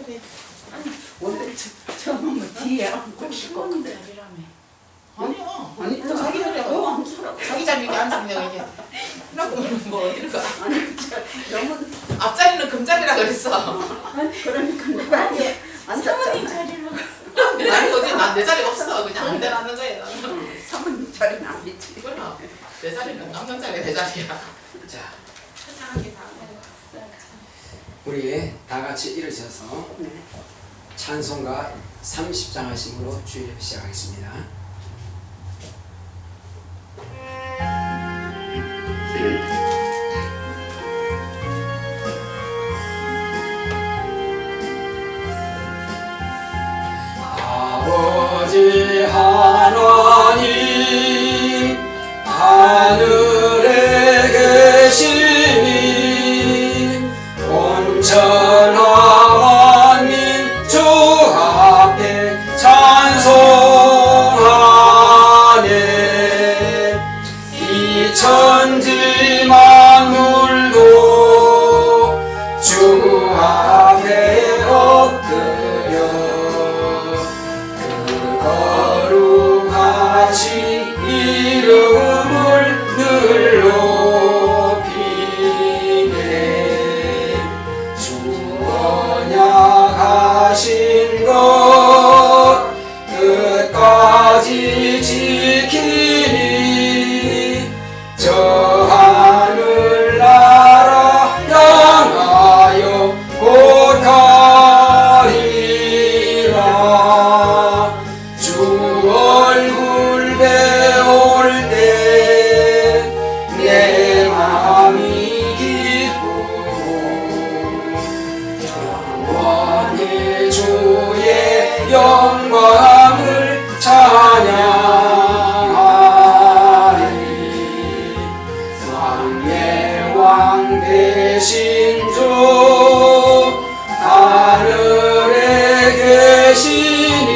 그래. 원래 처음은 뒤에 앉고 싶고 근데 아니야. 아니 또 자기 자리에 안 살아. 자기 자리에 앉으면 내가 이게 그러고 뭐 어디를 가. 아니 너무 앞자리는 금자리라 그랬어. 그러니까 내가 이렇게 앉았잖아. 자리로 아니 어디 난 내 자리가 없어. 그냥 아무 데나 앉는 거야. 나는. 사모님 자리는 안 있지. 그럼 내 자리는 남는 자리가 내 자리야. 자, 세상하게 다. 우리 다 같이 일어서서 네. 찬송가 30장 하심으로 주일을 시작하겠습니다. 아버지 하나님 하늘에 계시니 온천하 만민 주 앞에 찬송하네. 이 천지 만물도 주 앞에 엎드려 그 거룩하신 이름을 늘 높이네. 주 언약하신 것 끝까지 지키니 저 하늘나라 향하여 곧 가리라. 주 얼굴 배울 때 내 마음이 기쁘고 영원히 주의 영광을 찬양하리. 왕의 왕 되신 주 하늘에 계시니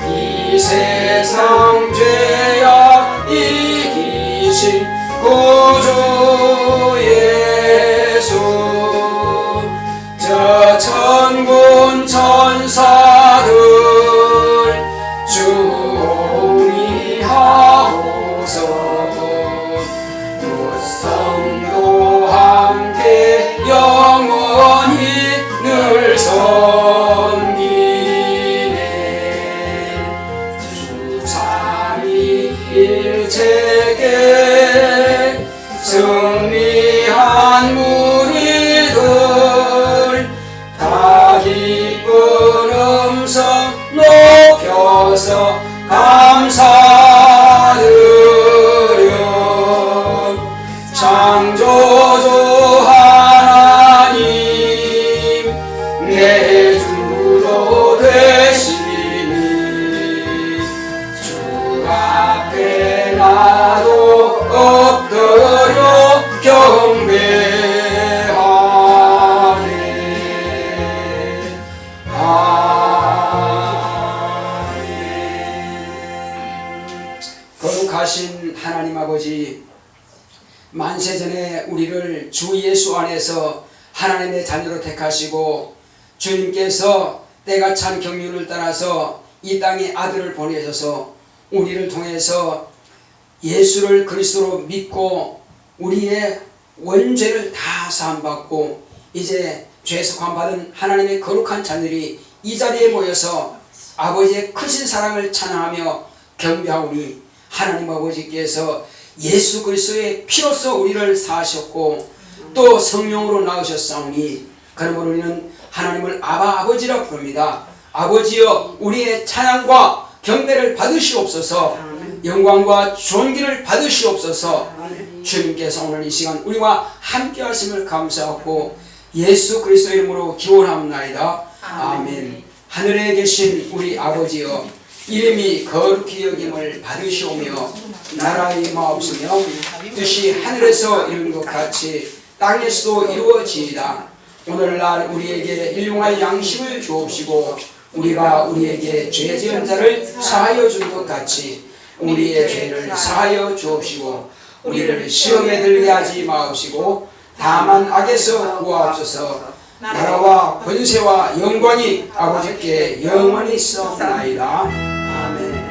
이 세상 죄악 이기신 구주 예수. 저 천군 천사들 주의하고서 무성도 함께 영원히 늘 섬기네. 주 삼위일체께 승리한 무리들 다 기쁜 음성 높여서 감사드려. 창조주 하나님 내 주도 되시니 주 앞에 나도 엎드려 경배하네. 거룩하신 하나님 아버지, 만세전에 우리를 주 예수 안에서 하나님의 자녀로 택하시고 주님께서 때가 찬 경륜을 따라서 이 땅에 아들을 보내셔서 우리를 통해서 예수를 그리스도로 믿고 우리의 원죄를 다 사함받고 이제 죄속함 받은 하나님의 거룩한 자녀들이 이 자리에 모여서 아버지의 크신 사랑을 찬양하며 경배하오니 하나님 아버지께서 예수 그리스도의 피로써 우리를 사하셨고 또 성령으로 낳으셨사오니 그러므로 우리는 하나님을 아바 아버지라 부릅니다. 아버지여 우리의 찬양과 경배를 받으시옵소서. 영광과 존귀를 받으시옵소서. 주님께서 오늘 이 시간 우리와 함께 하심을 감사하고 예수 그리스도 이름으로 기원합나이다. 아멘. 하늘에 계신 우리 아버지여 이름이 거룩히 여김을 받으시오며 나라의 마옵소며 뜻이 하늘에서 이룬 것 같이 땅에서도 이루어지이다. 오늘날 우리에게 일용할 양식을 주옵시고 우리가 우리에게 죄 지은 자를 사하여 준 것 같이 우리의 죄를 사하여 주옵시고 우리를 시험에 들게 하지 마옵시고 다만 악에서 구하옵소서. 나라와 권세와 영광이 아버지께 영원히 있사옵나이다. 아멘.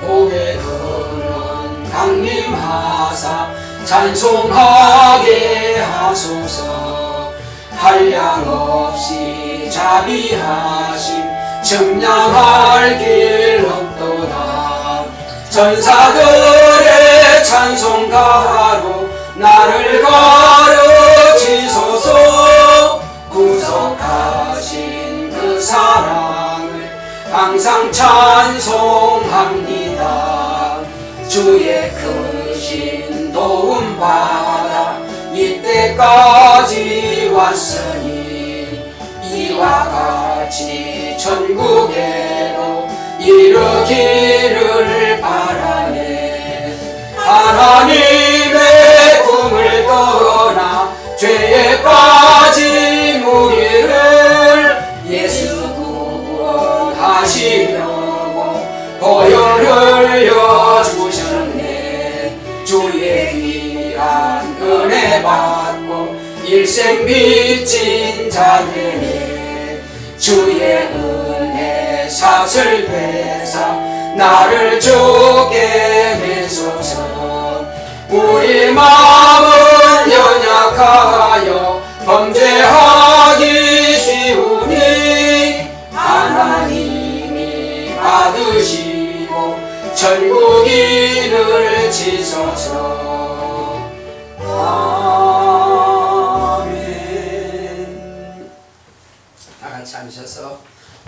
복의 근원 강림하사 찬송하게 하소서. 한량없이 자비하심 청량할 길 없도다. 전사들의 찬송가로 나를 가르치소서. 구속하신 그 사랑을 항상 찬송합니다. 주의 크신 도움 받아 이때까지 왔으니 이와 같이 천국에도 이르기를 바라네. 하나님의 꿈을 떠나 죄에 빠진 우리를 예수 구원하시려고 보혈 흘려주셨네. 주의 귀한 은혜 받고 일생 빚진 자들이 주의 은혜 삭을 되사 나를 주게 되소서. 우리 마음은 연약하여 범죄하기 쉬우니 하나님이 받으시고 천국 이를 치소서. 아멘. 다같이 앉으셔서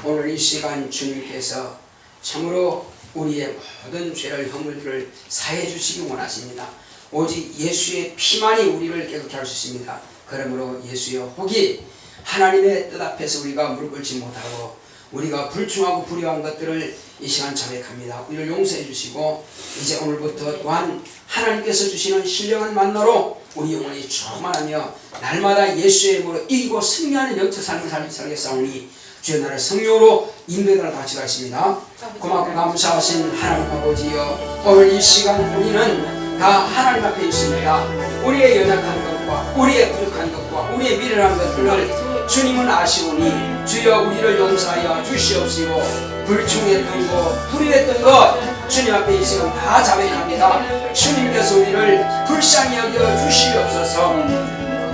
오늘 이 시간 주님께서 참으로 우리의 모든 죄를 허물들을 사해 주시기 원하십니다. 오직 예수의 피만이 우리를 깨끗게 할 수 있습니다. 그러므로 예수의 혹이 하나님의 뜻 앞에서 우리가 무릎 꿇지 못하고 우리가 불충하고 불의한 것들을 이 시간 자백합니다. 우리를 용서해 주시고 이제 오늘부터 또한 하나님께서 주시는 신령한 만나로 우리 영혼이 충만하며 날마다 예수의 이름으로 이기고 승리하는 영적 삶을 살겠사오니 주의 나라의 성령으로 인도해달라 같이 가겠습니다. 고맙고 감사하신 하나님 아버지여, 오늘 이 시간 우리는 다 하나님 앞에 있습니다. 우리의 연약한 것과 우리의 부족한 것과 우리의 미련한 것들을 주님은 아시오니 주여 우리를 용서하여 주시옵시고 불충했던 것 불의했던 것 주님 앞에 이 시간 다 자백합니다. 주님께서 우리를 불쌍히 여겨 주시옵소서.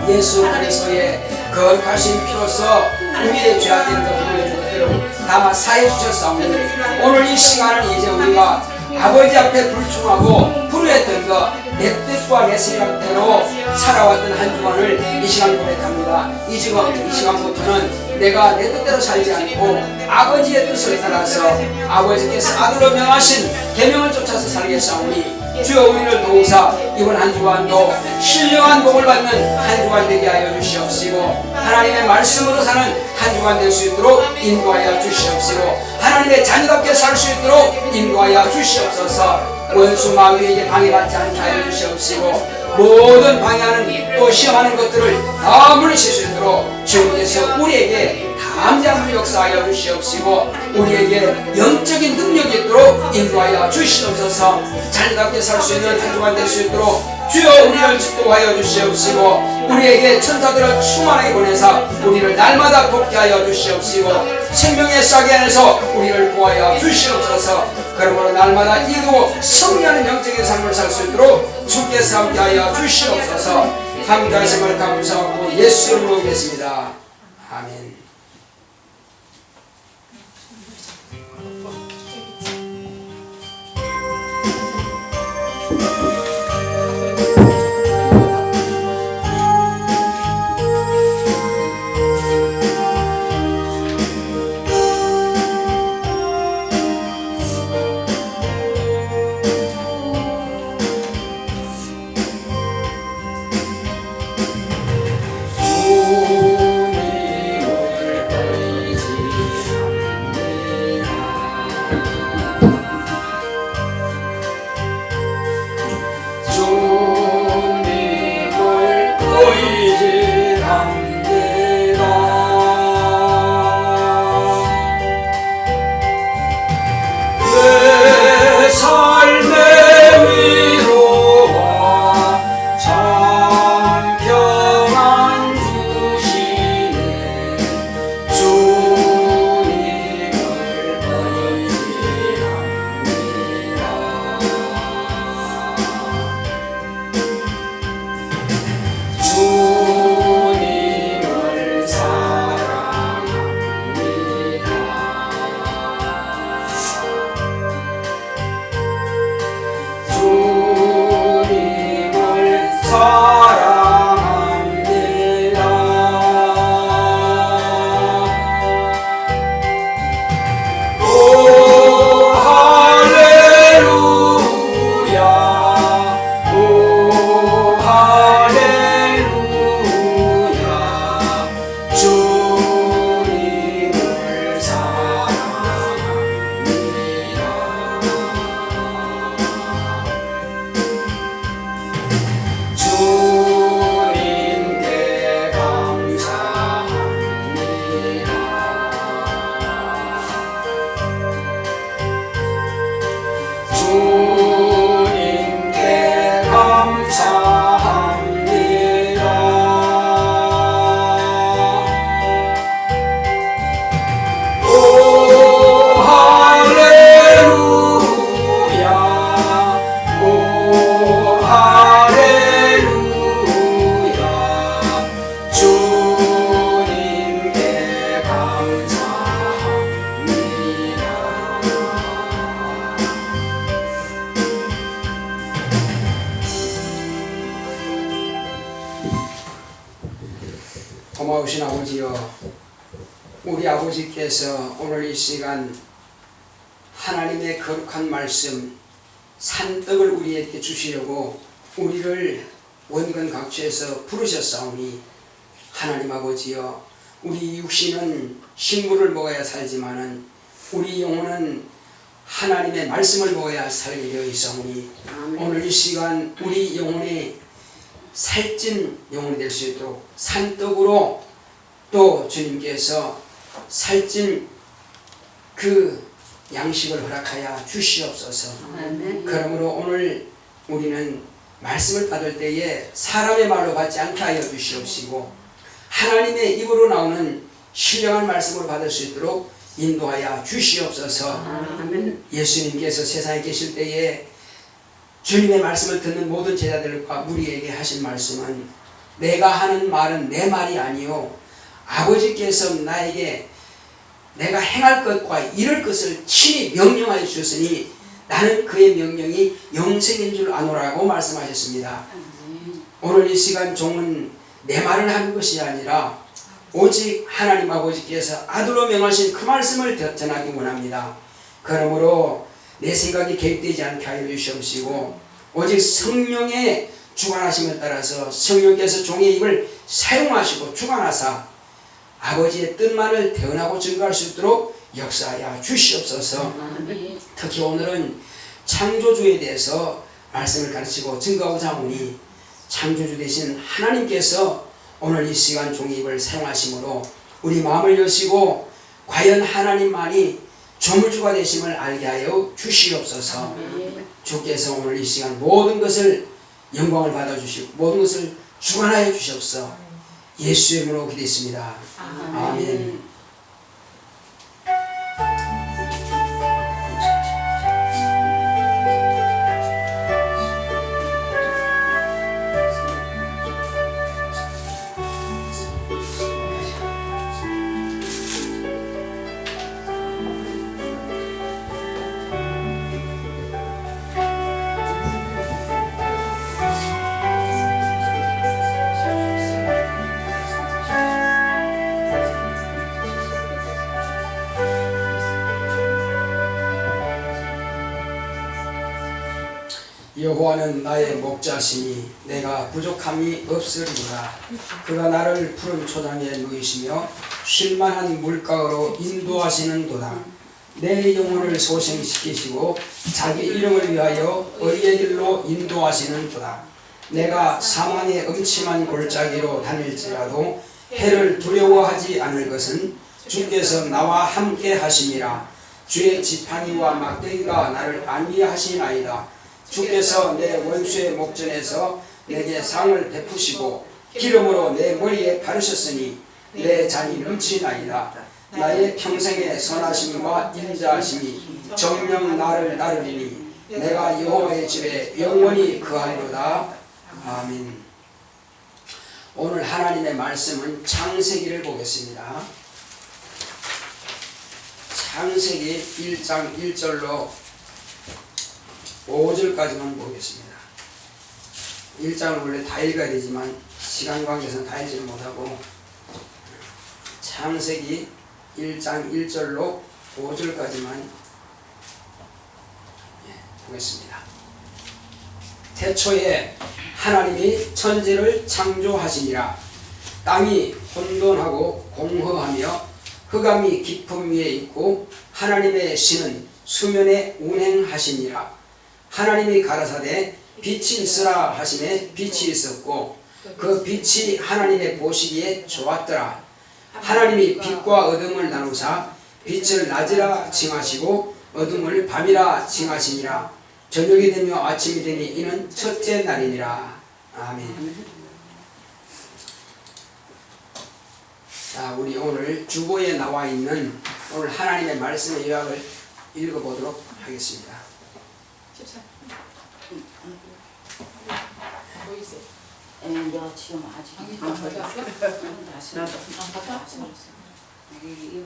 예수 그리스도의 거룩하신 피로서 우리의 죄악된 것들을 다 사해 주셨사오니 오늘 이 시간은 이제 우리가 아버지 앞에 불충하고 불의했던 것 내 뜻과 내 생각대로 살아왔던 한 주간을 이 시간 고백합니다. 이 시간부터는 내가 내 뜻대로 살지 않고 아버지의 뜻을 따라서 아버지께서 아들로 명하신 계명을 쫓아서 살겠사오니 주여 우리를 도우사 이번 한 주간도 신령한 복을 받는 한 주간 되게 하여 주시옵시고 하나님의 말씀으로 사는 한 주간 될 수 있도록 인도하여 주시옵시고 하나님의 자녀답게 살 수 있도록 인도하여 주시옵소서. 원수 마귀에게 방해받지 않게 하여 주시옵시고 모든 방해하는 또 시험하는 것들을 다 물리칠 수 있도록 주님께서 우리에게 담대함을 역사하여 주시옵시고 우리에게 영적인 능력이 있도록 인도하여 주시옵소서. 자녀답게 살 수 있는 한 주간 될 수 있도록 주여 우리를 축복하여 주시옵시고 우리에게 천사들을 충만하게 보내사 우리를 날마다 돕게 하여 주시옵시고 생명의 싹이 안에서 우리를 보호하여 주시옵소서. 그러므로 날마다 이기고 승리하는 영적인 삶을 살 수 있도록 주께서 함께하여 주시옵소서. 감사하심을 감사하고 예수 이름으로 기도했습니다. 아멘. 놀라우신 아버지여, 우리 아버지께서 오늘 이 시간 하나님의 거룩한 말씀 산떡을 우리에게 주시려고 우리를 원근 각처에서 부르셨사오니, 하나님 아버지여, 우리 육신은 식물을 먹어야 살지만은 우리 영혼은 하나님의 말씀을 먹어야 살게 되어 있사오니, 오늘 이 시간 우리 영혼의 살찐 영혼이 될 수 있도록 산떡으로 또 주님께서 살찐 그 양식을 허락하여 주시옵소서. 그러므로 오늘 우리는 말씀을 받을 때에 사람의 말로 받지 않게 하여 주시옵시고, 하나님의 입으로 나오는 신령한 말씀으로 받을 수 있도록 인도하여 주시옵소서. 예수님께서 세상에 계실 때에 주님의 말씀을 듣는 모든 제자들과 무리에게 하신 말씀은, 내가 하는 말은 내 말이 아니요 아버지께서 나에게 내가 행할 것과 이룰 것을 친히 명령하여 주셨으니 나는 그의 명령이 영생인 줄 아노라고 말씀하셨습니다. 오늘 이 시간 종은 내 말을 하는 것이 아니라 오직 하나님 아버지께서 아들로 명하신 그 말씀을 전하기 원합니다. 그러므로 내 생각이 개입되지 않게 하여 주시옵시고, 오직 성령의 주관하심에 따라서 성령께서 종의 입을 사용하시고 주관하사 아버지의 뜻만을 대언하고 증거할 수 있도록 역사하여 주시옵소서. 특히 오늘은 창조주에 대해서 말씀을 가르치고 증거하고자 하오니, 창조주 되신 하나님께서 오늘 이 시간 종의 입을 사용하심으로 우리 마음을 여시고 과연 하나님만이 조물주가 되심을 알게 하여 주시옵소서. 주께서 오늘 이 시간 모든 것을 영광을 받아주시고 모든 것을 주관하여 주시옵소서. 예수의 이름으로 기도했습니다. 아멘. 여호와는 나의 목자시니 내가 부족함이 없으리로다. 그가 나를 푸른 초장에 누이시며 쉴만한 물가로 인도하시는도다. 내 영혼을 소생시키시고 자기 이름을 위하여 의의 길로 인도하시는도다. 내가 사망의 음침한 골짜기로 다닐지라도 해를 두려워하지 않을 것은 주께서 나와 함께 하심이라. 주의 지팡이와 막대기가 나를 안위하시나이다. 주께서 내 원수의 목전에서 내게 상을 베푸시고 기름으로 내 머리에 바르셨으니 내 잔이 넘치나이다. 나의 평생의 선하심과 인자하심이 정녕 나를 따르리니 내가 여호와의 집에 영원히 거하리로다. 아멘. 오늘 하나님의 말씀은 창세기를 보겠습니다. 창세기 1장 1절로 5절까지만 보겠습니다. 1장을 원래 다 읽어야 되지만 시간 관계에서 다 읽지는 못하고 창세기 1장 1절로 5절까지만 보겠습니다. 태초에 하나님이 천지를 창조하시니라. 땅이 혼돈하고 공허하며 흑암이 깊음 위에 있고 하나님의 신은 수면에 운행하시니라. 하나님이 가라사대 빛이 있으라 하시매 빛이 있었고 그 빛이 하나님의 보시기에 좋았더라. 하나님이 빛과 어둠을 나누사 빛을 낮이라 칭하시고 어둠을 밤이라 칭하시니라. 저녁이 되며 아침이 되니 이는 첫째 날이니라. 아멘. 자, 우리 오늘 주보에 나와 있는 오늘 하나님의 말씀의 요약을 읽어보도록 하겠습니다. 14. 보이세요? 내가 지금 아직 안 받았어? 나도 안 받아? 이렇게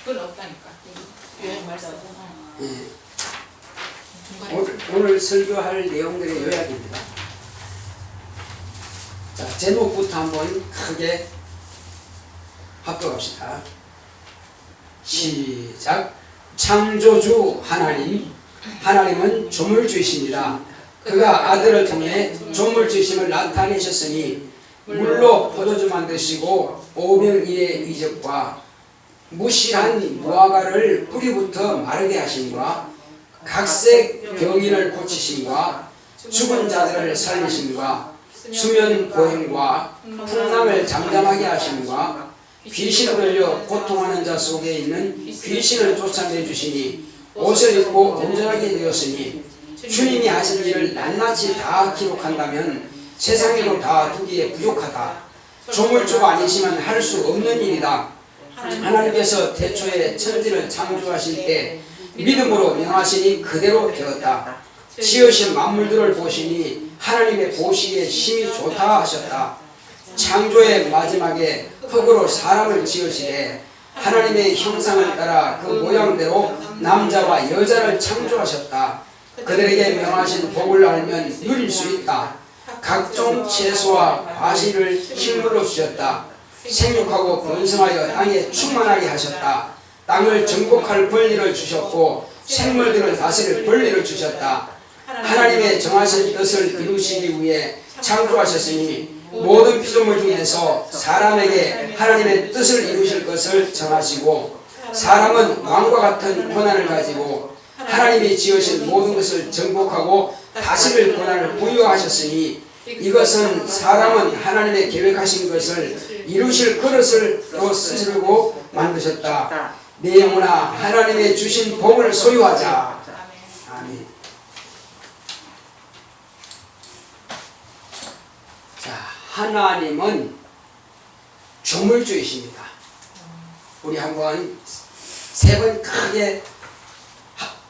그건 없다니까. 여행 말씀. 예. 중간에. 오늘 설교할 내용들의 요약입니다. 자, 제목부터 한번 크게 합독합시다. 시작. 창조주 하나님, 하나님은 조물주이십니다. 그가 아들을 통해 조물주이심을 나타내셨으니 물로 포도주 만드시고 오병이의 이적과 무실한 무화과를 뿌리부터 마르게 하심과 각색 병인을 고치심과 죽은 자들을 살리심과 수면 보행과 풍랑을 잠잠하게 하심과 귀신을 들려 고통하는 자 속에 있는 귀신을 쫓아내 주시니 옷을 입고 온전하게 되었으니 주님이 하신 일을 낱낱이 다 기록한다면 세상에도 다 두기에 부족하다. 조물주가 아니시면 할 수 없는 일이다. 하나님께서 태초에 천지를 창조하실 때 믿음으로 명하시니 그대로 되었다. 지으신 만물들을 보시니 하나님의 보시기에 심히 좋다 하셨다. 창조의 마지막에 흙으로 사람을 지으시되 하나님의 형상을 따라 그 모양대로 남자와 여자를 창조하셨다. 그들에게 명하신 복을 알면 누릴 수 있다. 각종 채소와 과실을 식물로 주셨다. 생육하고 번성하여 땅에 충만하게 하셨다. 땅을 정복할 권리를 주셨고 생물들을 다스릴 권리를 주셨다. 하나님의 정하신 뜻을 이루시기 위해 창조하셨으니 모든 피조물 중에서 사람에게 하나님의 뜻을 이루실 것을 정하시고 사람은 왕과 같은 권한을 가지고 하나님이 지으신 모든 것을 정복하고 다스릴 권한을 부여하셨으니 이것은 사람은 하나님의 계획하신 것을 이루실 그릇으로 쓰시려고 만드셨다. 내 영혼아 하나님의 주신 복을 소유하자. 아멘. 자, 하나님은 조물주이십니다. 우리 한번 세 번 크게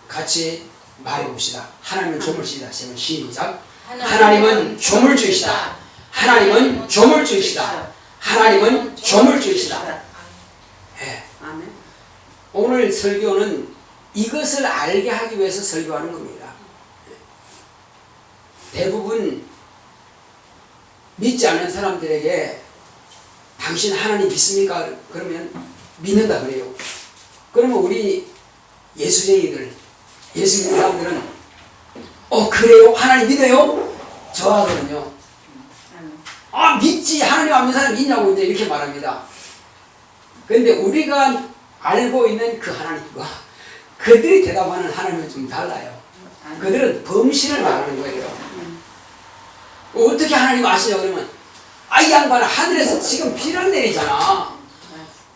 같이 말해봅시다. 하나님은 조물주이시다. 세 번 시작. 하나님은 조물주이시다. 하나님은 조물주이시다. 하나님은 조물주이시다. 네. 오늘 설교는 이것을 알게 하기 위해서 설교하는 겁니다. 대부분 믿지 않는 사람들에게 당신 하나님 믿습니까? 그러면 믿는다 그래요. 그러면 우리 예수쟁이들, 예수 믿는 사람들은 그래요? 하나님 믿어요? 좋아하거든요. 믿지. 하나님 안 믿는 사람 있냐고 이제 이렇게 말합니다. 그런데 우리가 알고 있는 그 하나님과 그들이 대답하는 하나님은 좀 달라요. 그들은 범신을 말하는 거예요. 어떻게 하나님 아시냐 그러면 이 양반은 하늘에서 지금 비를 내리잖아.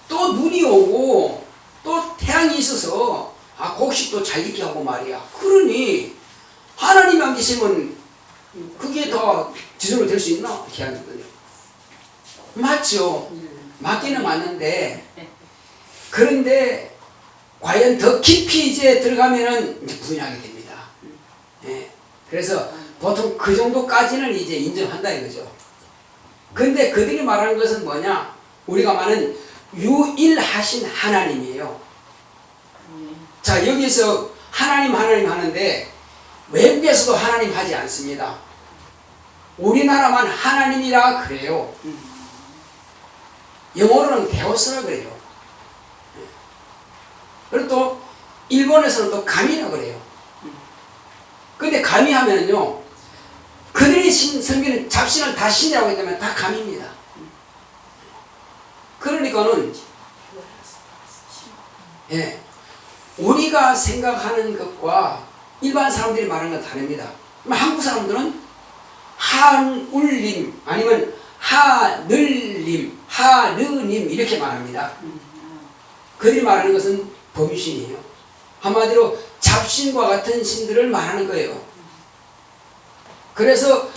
또 눈이 오고 또 태양이 있어서 곡식도 잘 익게 하고 말이야. 그러니 하나님이 안 계시면 그게 더 지속이 될 수 있나? 이렇게 하거든요. 맞죠? 맞기는 맞는데 그런데 과연 더 깊이 이제 들어가면은 이제 부인하게 됩니다. 네. 그래서 보통 그 정도까지는 이제 인정한다 이거죠. 근데 그들이 말하는 것은 뭐냐? 우리가 말하는 유일하신 하나님이에요. 자, 여기서 하나님 하는데 외국에서도 하나님 하지 않습니다. 우리나라만 하나님이라 그래요. 영어로는 데오스라 그래요. 그리고 또 일본에서는 또 가미라 그래요. 근데 가미 하면은요, 그들이 섬기는 잡신을 다 신이라고 하기 때문에 다 가미입니다. 그러니까는 우리가 생각하는 것과 일반 사람들이 말하는 건 다릅니다. 한국 사람들은 한울림 아니면 하늘님, 하느님 이렇게 말합니다. 그들이 말하는 것은 범신이에요. 한마디로 잡신과 같은 신들을 말하는 거예요. 그래서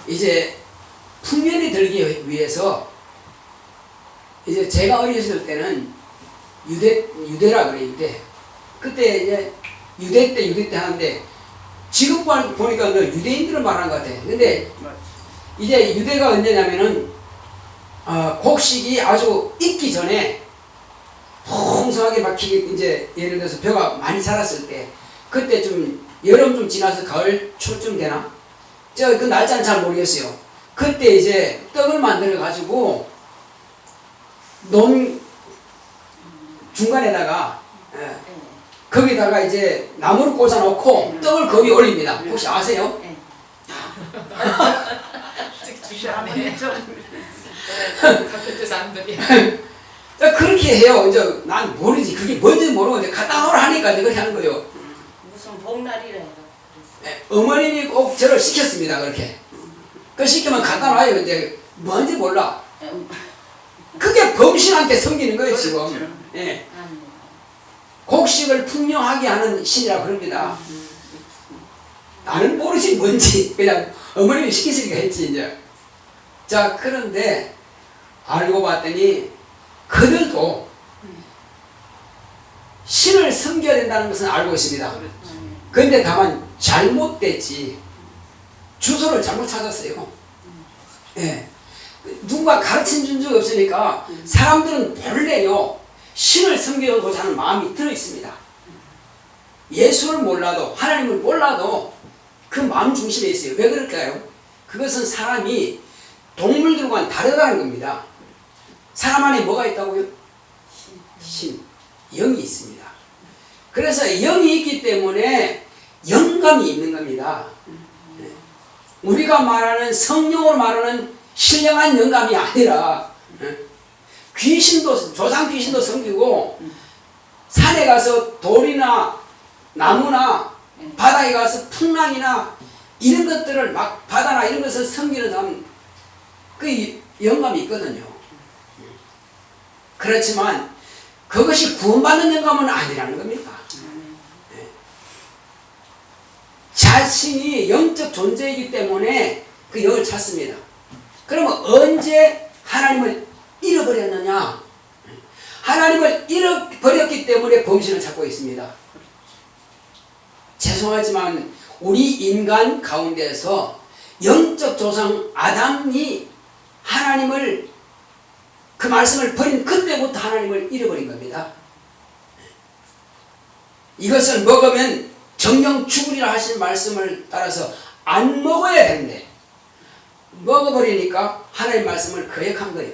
이제 풍년이 들기 위해서 이제 제가 어렸을 때는 유대라 그래, 유대. 그때 이제 유대 때 하는데 지금 보니까 유대인들을 말하는 것 같아. 근데 이제 유대가 언제냐면은 곡식이 아주 익기 전에 풍성하게 막히게 이제 예를 들어서 벼가 많이 자랐을 때 그때 좀 여름 좀 지나서 가을 초쯤 되나? 제가 그 날짜는 잘 모르겠어요. 그때 이제 떡을 만들어 가지고 논 중간에다가 예, 거기다가 이제 나무를 꽂아놓고 떡을 그 위에 올립니다. 혹시 아세요? 주시하네. 카페트 사람들이. 그렇게 해요. 이제 난 모르지. 그게 뭔지 모르고 이제 갖다 놓으라 하니까 이제 그렇게 하는 거예요. 무슨 복날이라 해요. 어머님이 꼭 저를 시켰습니다. 그렇게. 그 시키면 갖다 놔요. 이제 뭔지 몰라. 그게 범신한테 섬기는 거예요, 지금. 예. 곡식을 풍요하게 하는 신이라고 그럽니다. 나는 모르지 뭔지. 그냥 어머님이 시키시니까 했지, 이제. 자, 그런데 알고 봤더니 그들도 신을 섬겨야 된다는 것은 알고 있습니다. 그런데 다만 잘못됐지. 주소를 잘못 찾았어요. 예. 누가 가르쳐 준 적이 없으니까 사람들은 본래요 신을 섬기고자 하는 마음이 들어 있습니다. 예수를 몰라도 하나님을 몰라도 그 마음 중심에 있어요. 왜 그럴까요? 그것은 사람이 동물들과는 다르다는 겁니다. 사람 안에 뭐가 있다고요? 신, 영이 있습니다. 그래서 영이 있기 때문에 영감이 있는 겁니다. 우리가 말하는 성령으로 말하는 신령한 영감이 아니라 귀신도 조상 귀신도 섬기고 산에 가서 돌이나 나무나 바다에 가서 풍랑이나 이런 것들을 막 바다나 이런 것을 섬기는 사람 그 영감이 있거든요. 그렇지만 그것이 구원받는 영감은 아니라는 겁니다. 자신이 영적 존재이기 때문에 그 영을 찾습니다. 그러면 언제 하나님을 잃어버렸느냐? 하나님을 잃어버렸기 때문에 범신을 찾고 있습니다. 죄송하지만 우리 인간 가운데서 영적 조상 아담이 하나님을 그 말씀을 버린 그때부터 하나님을 잃어버린 겁니다. 이것을 먹으면 정령 죽으리라 하신 말씀을 따라서 안 먹어야 되는데 먹어버리니까 하나님 말씀을 거역한 거예요.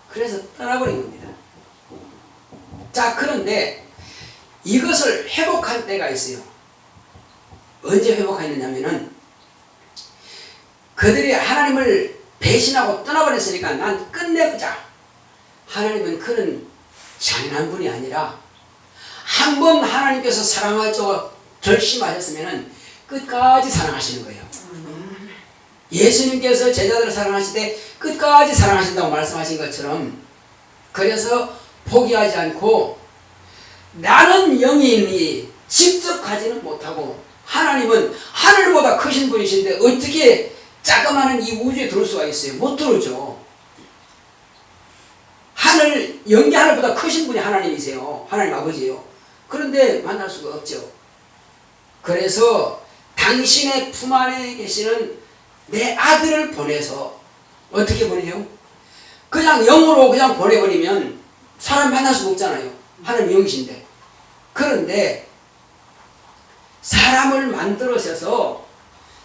그래서 떠나버린 겁니다. 자, 그런데 이것을 회복할 때가 있어요. 언제 회복했느냐면은 그들이 하나님을 배신하고 떠나버렸으니까 난 끝내보자. 하나님은 그런 잔인한 분이 아니라 한 번 하나님께서 사랑하죠 결심하셨으면 끝까지 사랑하시는 거예요. 예수님께서 제자들을 사랑하실 때 끝까지 사랑하신다고 말씀하신 것처럼 그래서 포기하지 않고 나는 영이니 직접 가지는 못하고 하나님은 하늘보다 크신 분이신데 어떻게 자그마한 이 우주에 들어올 수가 있어요? 못 들어오죠. 영계 하늘보다 크신 분이 하나님이세요. 하나님 아버지예요. 그런데 만날 수가 없죠. 그래서 당신의 품 안에 계시는 내 아들을 보내서 어떻게 보내요? 그냥 영으로 그냥 보내버리면 사람 만날 수가 없잖아요. 하나님 영이신데. 그런데 사람을 만들어서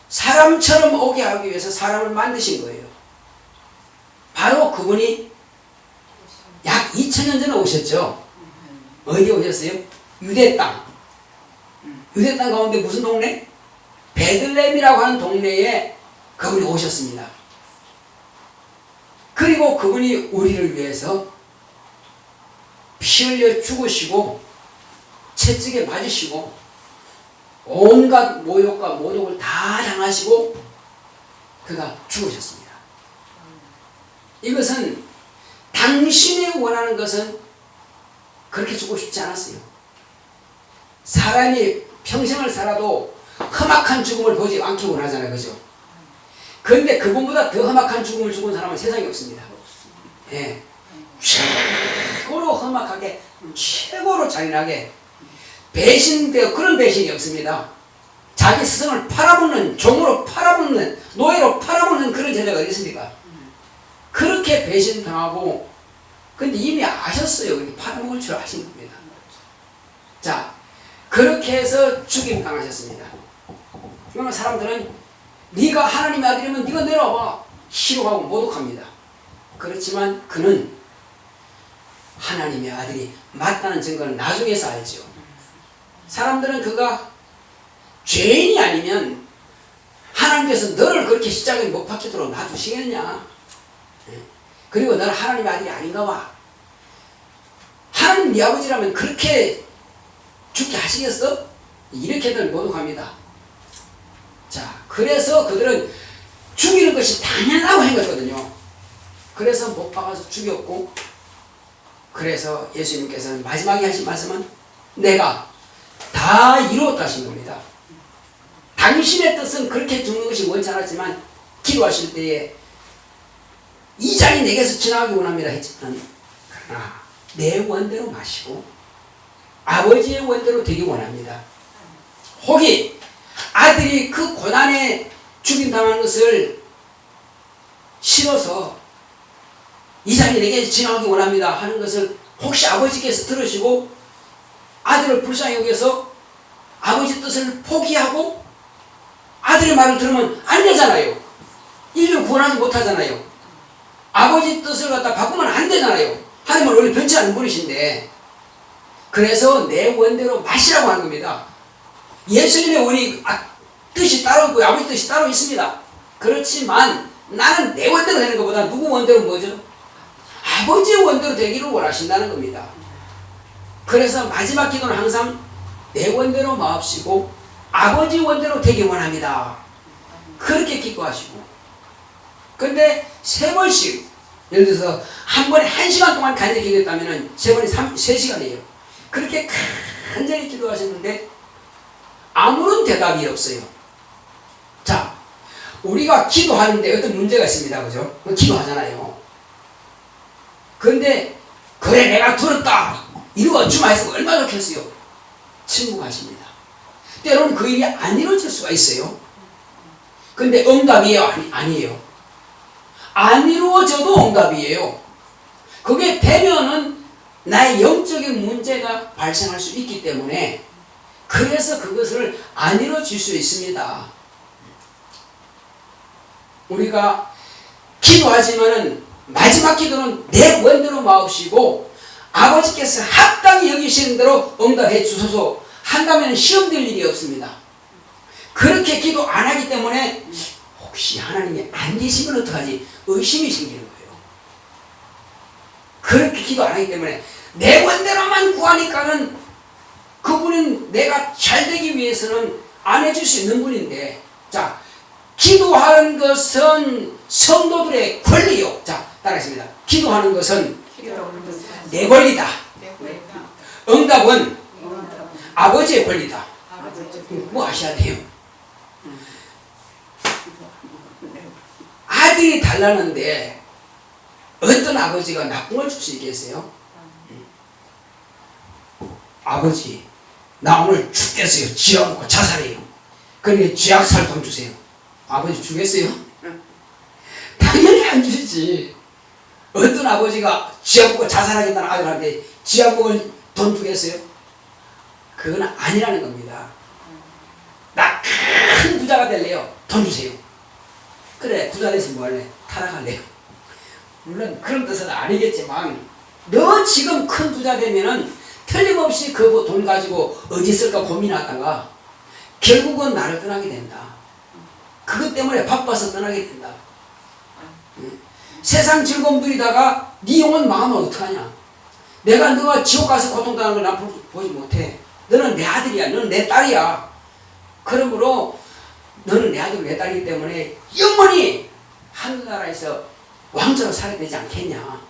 사람처럼 오게 하기 위해서 사람을 만드신 거예요. 바로 그분이 약 2000년 전에 오셨죠. 어디 오셨어요? 유대 땅. 유대 땅 가운데 무슨 동네? 베들레헴이라고 하는 동네에 그분이 오셨습니다. 그리고 그분이 우리를 위해서 피 흘려 죽으시고 채찍에 맞으시고 온갖 모욕과 모독을 다 당하시고 그가 죽으셨습니다. 이것은 당신이 원하는 것은 그렇게 죽고 싶지 않았어요. 사람이 평생을 살아도 험악한 죽음을 보지 않기 원하잖아요. 그죠? 그런데 그분보다 더 험악한 죽음을 죽은 사람은 세상에 없습니다. 예. 최고로 험악하게 최고로 잔인하게 배신되어 그런 배신이 없습니다. 자기 스승을 팔아먹는 종으로 팔아먹는 노예로 팔아먹는 그런 제자가 어디 있습니까? 그렇게 배신당하고 근데 이미 아셨어요. 팔아먹을 줄 아신 겁니다. 자, 그렇게 해서 죽임 당하셨습니다. 그러면 사람들은 네가 하나님의 아들이면 네가 내려와봐. 싫어하고 모독합니다. 그렇지만 그는 하나님의 아들이 맞다는 증거는 나중에서 알죠. 사람들은 그가 죄인이 아니면 하나님께서 너를 그렇게 십자가에 못 박히도록 놔두시겠냐. 그리고 너는 하나님의 아들이 아닌가 봐. 하나님 네 아버지라면 그렇게 죽게 하시겠어? 이렇게들 모독합니다. 자, 그래서 그들은 죽이는 것이 당연하다고 생각했거든요. 그래서 못 박아서 죽였고, 그래서 예수님께서는 마지막에 하신 말씀은 내가 다 이루었다 하신 겁니다. 당신의 뜻은 그렇게 죽는 것이 원치 않았지만 기도하실 때에 이 잔이 내게서 지나가기 원합니다 했지만, 그러나 내 원대로 마시고 아버지의 원대로 되기 원합니다. 혹이 아들이 그 고난에 죽임당하는 것을 싫어서 이 잔이 내게 지나가기 원합니다 하는 것을 혹시 아버지께서 들으시고 아들을 불쌍히 여겨서 아버지 뜻을 포기하고 아들의 말을 들으면 안 되잖아요. 인류를 구원하지 못하잖아요. 아버지 뜻을 갖다 바꾸면 안 되잖아요. 하나님은 원래 변치 않은 분이신데, 그래서 내 원대로 마시라고 하는 겁니다. 예수님의 원이 뜻이 따로 있고 아버지 뜻이 따로 있습니다. 그렇지만 나는 내 원대로 되는 것보다 누구 원대로 뭐죠? 아버지의 원대로 되기를 원하신다는 겁니다. 그래서 마지막 기도는 항상 내 원대로 마옵시고 아버지 원대로 되기 원합니다. 그렇게 기도하시고, 근데 3번씩, 예를 들어서 한 번에 1시간 동안 간절히 기도했다면 세 번에 3시간이에요. 그렇게 간절히 기도하셨는데 아무런 대답이 없어요. 자, 우리가 기도하는데 어떤 문제가 있습니다. 그죠? 기도하잖아요. 그런데 그래 내가 들었다 이루어 주마해서 얼마나 좋겠어요. 침묵하십니다. 때로는 그 일이 안 이루어질 수가 있어요. 근데 응답이에요? 아니에요. 안 이루어져도 응답이에요. 그게 되면은 나의 영적인 문제가 발생할 수 있기 때문에, 그래서 그것을 안 이루어질 수 있습니다. 우리가 기도하지만은 마지막 기도는 내 원대로 마옵시고 아버지께서 합당히 여기시는 대로 응답해 주소서 한다면 시험 될 일이 없습니다. 그렇게 기도 안 하기 때문에 혹시 하나님이 안 계시면 어떡하지? 의심이 생기는 거예요. 그렇게 기도 안 하기 때문에 내 원대로만 구하니까는 그분은 내가 잘 되기 위해서는 안 해줄 수 있는 분인데, 자, 기도하는 것은 성도들의 권리요. 자, 따라하겠습니다. 기도하는 것은 내 권리다. 응답은 아버지의 권리다. 뭐 아셔야 돼요. 아들이 달라는데 어떤 아버지가 나쁜 걸 줄 수 있겠어요? 아버지, 나 오늘 죽겠어요. 쥐약 먹고 자살해요. 그러니 쥐약 살 돈 주세요. 아버지 주겠어요? 당연히 안 주지. 어떤 아버지가 쥐약 먹고 자살하겠다는 아들한테 쥐약 먹을 돈 주겠어요? 그건 아니라는 겁니다. 나 큰 부자가 될래요. 돈 주세요. 그래, 부자 돼서 뭐 할래? 타락할래요. 물론 그런 뜻은 아니겠지만, 너 지금 큰 부자 되면은 틀림없이 그 돈 가지고 어디 쓸까 고민하다가 결국은 나를 떠나게 된다. 그것 때문에 바빠서 떠나게 된다. 세상 즐거움 누리다가 네 영혼 망하면 어떡하냐? 내가 너가 지옥 가서 고통당하는 걸 난 보지 못해. 너는 내 아들이야. 너는 내 딸이야. 그러므로 너는 내 아들, 내 딸이기 때문에 영원히 하늘나라에서 왕자로 살아야 되지 않겠냐.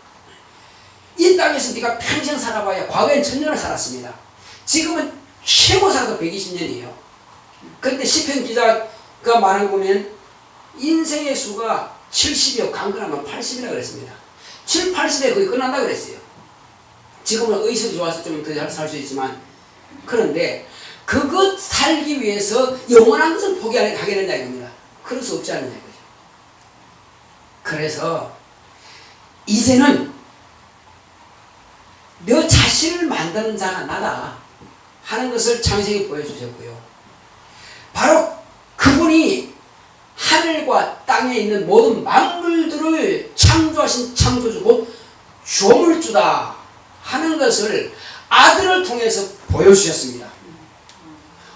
이 땅에서 네가 평생 살아봐야, 과거엔 1000년을 살았습니다. 지금은 최고 살아도 120년이에요. 그런데 시편 기자가 말한 거 보면 인생의 수가 70이요 강건하면 80이라고 그랬습니다. 7, 80에 거의 끝난다고 그랬어요. 지금은 의식이 좋아서 좀 더 잘 살 수 있지만, 그런데 그것 살기 위해서 영원한 것을 포기하게 된다 이겁니다. 그럴 수 없지 않느냐 이거죠. 그래서 이제는 너 자신을 만드는 자가 나다 하는 것을 창세기 보여주셨고요. 바로 그분이 하늘과 땅에 있는 모든 만물들을 창조하신 창조주고 조물주다 하는 것을 아들을 통해서 보여주셨습니다.